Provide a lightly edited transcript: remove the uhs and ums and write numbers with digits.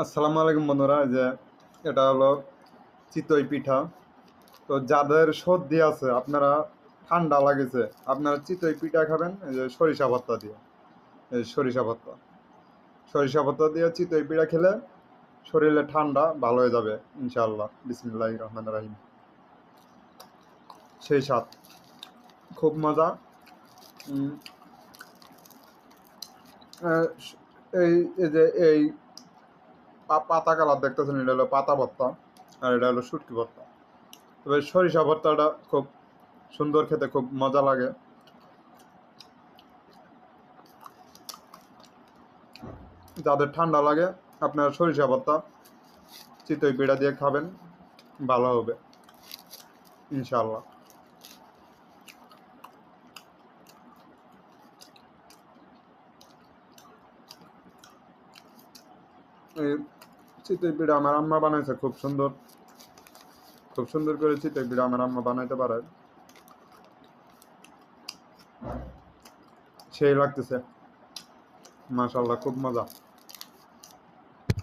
আসসালামু আলাইকুম বন্ধুরা। এই যে এটা হলো চিতই পিঠা। তো যাদের সর্দি আছে, আপনারা ঠান্ডা লাগেছে, আপনারা চিতই পিঠা খাবেন এই যে সরিষা ভর্তা দিয়ে। এই সরিষা ভর্তা দিয়ে চিতই পিঠা খেলে শরীরে ঠান্ডা ভালো হয়ে যাবে ইনশাআল্লাহ। বিসমিল্লাহির রহমানির রহিম। সেই স্বাদ, খুব মজা। উম, আহ, এই এই যে এই পাতা কালার দেখতেছেন, এটা হলো পাতা ভর্তা, আর এটা হলো শুটকি ভর্তা। তবে সরিষা ভর্তাটা খুব সুন্দর, খেতে খুব মজা লাগে। যাদের ঠান্ডা লাগে, আপনারা সরিষা ভর্তা চিতই পিঠা দিয়ে খাবেন, ভালো হবে ইনশাআল্লাহ। এই চিতই পিঠা আমার আম্মা বানাইছে, খুব সুন্দর, খুব সুন্দর করে চিতই পিঠা আমার আম্মা বানাইতে পারে, সেই লাগতেছে, মাশাআল্লাহ, খুব মজা।